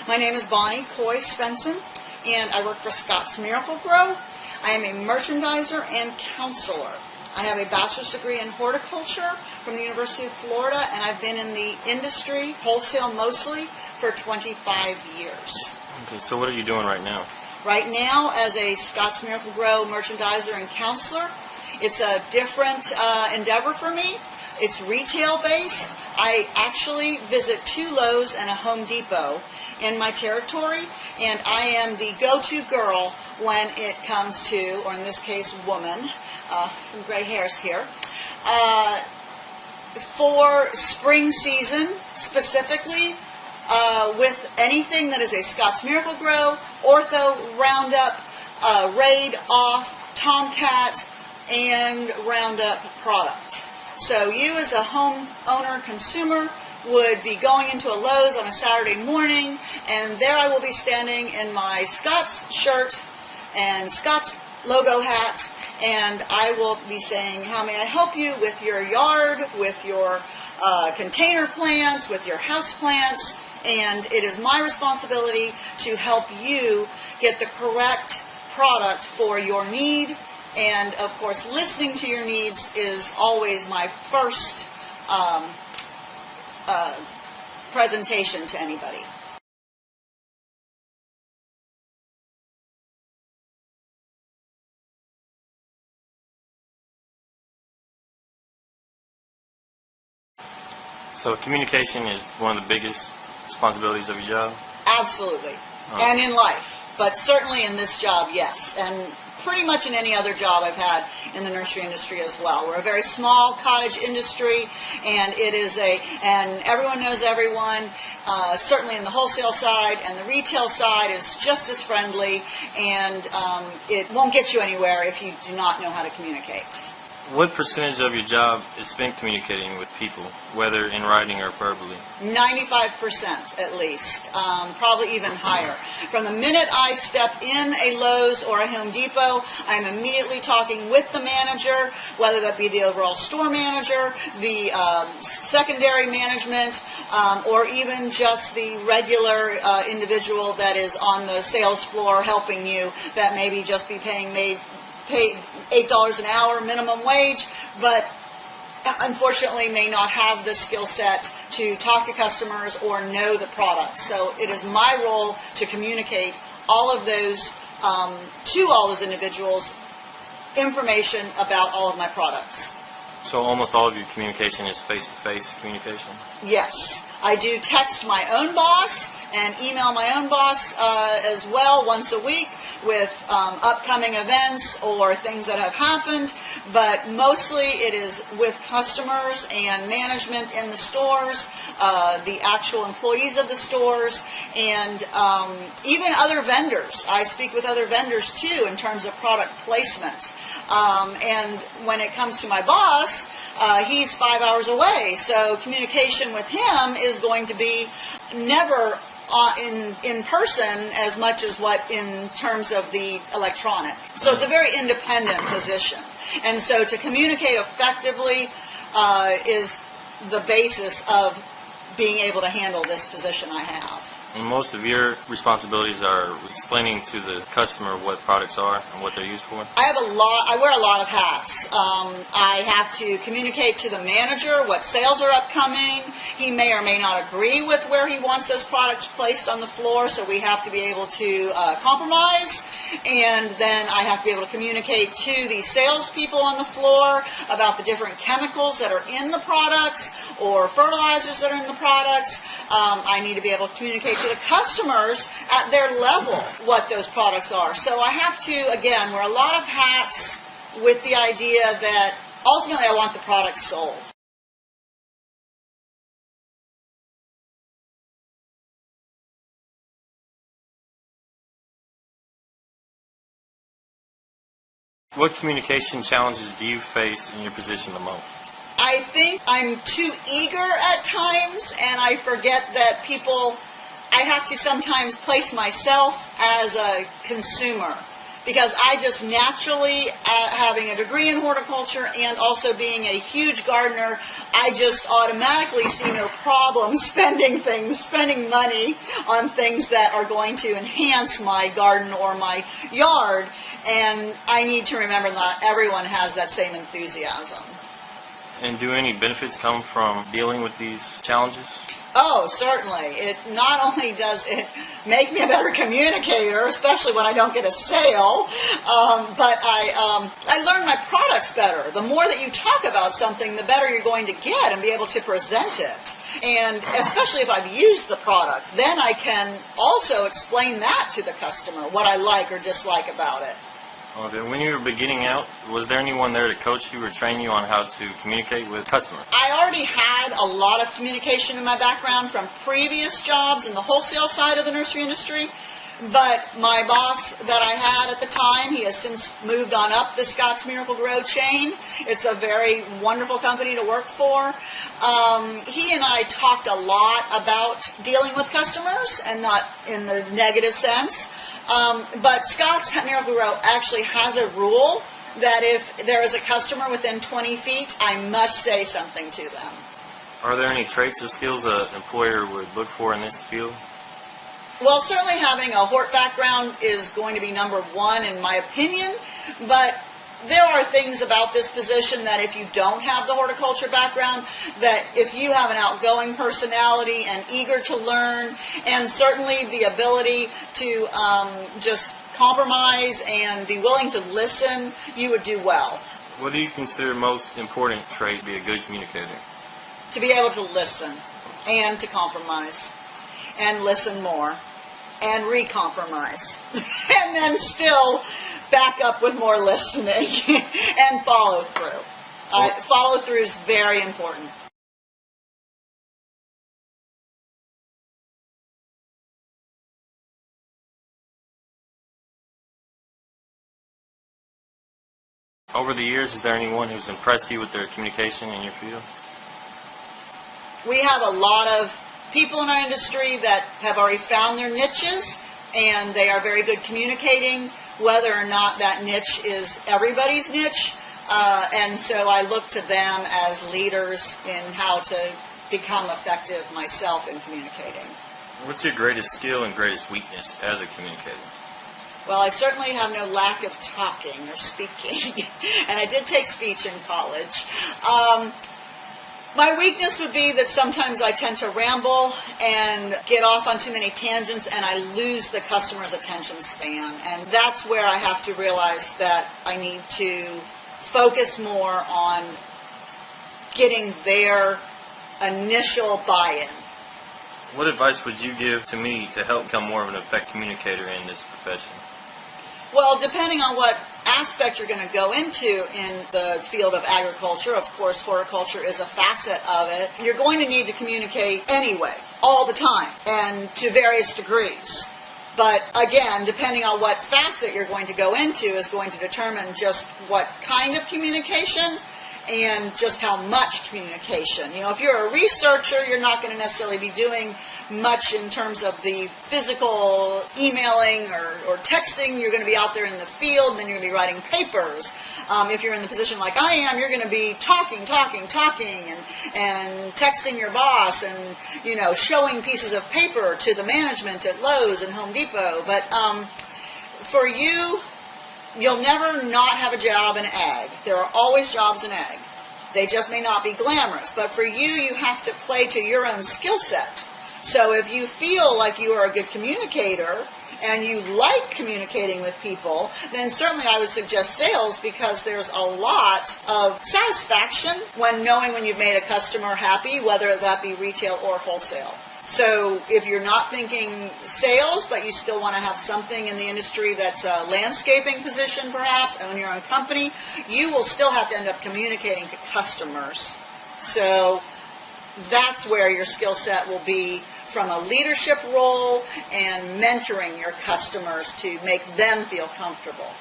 My name is Bonnie Coy Svensson, and I work for Scott's Miracle-Gro. I am a merchandiser and counselor. I have a bachelor's degree in horticulture from the University of Florida, and I've been in the industry, wholesale mostly, for 25 years. Okay, so what are you doing right now? Right now, as a Scott's Miracle-Gro merchandiser and counselor, it's a different endeavor for me. It's retail-based. I actually visit 2 Lowe's and a Home Depot in my territory, and I am the go-to girl when it comes to, or in this case, woman, some gray hairs here, for spring season specifically, with anything that is a Scott's Miracle-Gro, Ortho, Roundup, Raid, Off, Tomcat, and Roundup product. So you as a homeowner consumer would be going into a Lowe's on a Saturday morning, and there I will be standing in my Scott's shirt and Scott's logo hat, and I will be saying, how may I help you with your yard, with your container plants, with your house plants, and it is my responsibility to help you get the correct product for your need. And of course, listening to your needs is always my first presentation to anybody. So communication is one of the biggest responsibilities of your job? Absolutely. And in life, but certainly in this job, yes. And pretty much in any other job I've had in the nursery industry as well. We're a very small cottage industry, and it is and everyone knows everyone, certainly in the wholesale side, and the retail side is just as friendly, and it won't get you anywhere if you do not know how to communicate. What percentage of your job is spent communicating with people, whether in writing or verbally? 95% at least, probably even higher. From the minute I step in a Lowe's or a Home Depot, I'm immediately talking with the manager, whether that be the overall store manager, the secondary management, or even just the regular individual that is on the sales floor helping you, that maybe just be paid $8 an hour minimum wage, but unfortunately may not have the skill set to talk to customers or know the product. So it is my role to communicate all of those, to all those individuals, information about all of my products. So almost all of your communication is face-to-face communication? Yes. I do text my own boss and email my own boss as well once a week with upcoming events or things that have happened, but mostly it is with customers and management in the stores, the actual employees of the stores, and even other vendors. I speak with other vendors too in terms of product placement. And when it comes to my boss, he's 5 hours away, so communication with him is going to be never in person as much as what in terms of the electronic. So it's a very independent position. And so to communicate effectively is the basis of being able to handle this position I have. And most of your responsibilities are explaining to the customer what products are and what they're used for? I wear a lot of hats. I have to communicate to the manager what sales are upcoming. He may or may not agree with where he wants those products placed on the floor, so we have to be able to compromise. And then I have to be able to communicate to the salespeople on the floor about the different chemicals that are in the products or fertilizers that are in the products. I need to be able to communicate to the customers at their level what those products are. So I have to, again, wear a lot of hats with the idea that ultimately I want the product sold. What communication challenges do you face in your position the most? I think I'm too eager at times, and I forget that I have to sometimes place myself as a consumer. because I just naturally, having a degree in horticulture and also being a huge gardener, I just automatically see no problem spending money on things that are going to enhance my garden or my yard. And I need to remember that everyone has that same enthusiasm. And do any benefits come from dealing with these challenges? Oh, certainly. It not only does it make me a better communicator, especially when I don't get a sale, but I learn my products better. The more that you talk about something, the better you're going to get and be able to present it. And especially if I've used the product, then I can also explain that to the customer, what I like or dislike about it. Okay. When you were beginning out, was there anyone there to coach you or train you on how to communicate with customers? I already had a lot of communication in my background from previous jobs in the wholesale side of the nursery industry, but my boss that I had at the time, he has since moved on up the Scott's Miracle Grow chain. It's a very wonderful company to work for. He and I talked a lot about dealing with customers, and not in the negative sense. But Scott's Miracle Grow actually has a rule that if there is a customer within 20 feet, I must say something to them. Are there any traits or skills an employer would look for in this field? Well, certainly having a hort background is going to be number one in my opinion, but there are things about this position that if you don't have the horticulture background, that if you have an outgoing personality and eager to learn, and certainly the ability to just compromise and be willing to listen, you would do well. What do you consider most important trait to be a good communicator? To be able to listen and to compromise and listen more and re-compromise and then still back up with more listening and follow through. Follow through is very important. Over the years, is there anyone who's impressed you with their communication in your field? We have a lot of people in our industry that have already found their niches, and they are very good communicating, whether or not that niche is everybody's niche. And so I look to them as leaders in how to become effective myself in communicating. What's your greatest skill and greatest weakness as a communicator? Well, I certainly have no lack of talking or speaking, and I did take speech in college. My weakness would be that sometimes I tend to ramble and get off on too many tangents, and I lose the customer's attention span. And that's where I have to realize that I need to focus more on getting their initial buy-in. What advice would you give to me to help become more of an effective communicator in this profession? Well, depending on what aspect you're going to go into in the field of agriculture, of course horticulture is a facet of it, you're going to need to communicate anyway, all the time, and to various degrees. But again, depending on what facet you're going to go into is going to determine just what kind of communication and just how much communication. You know, if you're a researcher, you're not going to necessarily be doing much in terms of the physical emailing or texting. You're going to be out there in the field, and then you're going to be writing papers. If you're in the position like I am, you're going to be talking, and texting your boss, and, you know, showing pieces of paper to the management at Lowe's and Home Depot. But for you, you'll never not have a job in ag. There are always jobs in ag. They just may not be glamorous. But for you, you have to play to your own skill set. So if you feel like you are a good communicator and you like communicating with people, then certainly I would suggest sales, because there's a lot of satisfaction when knowing when you've made a customer happy, whether that be retail or wholesale. So if you're not thinking sales, but you still want to have something in the industry that's a landscaping position perhaps, own your own company, you will still have to end up communicating to customers. So that's where your skill set will be, from a leadership role and mentoring your customers to make them feel comfortable.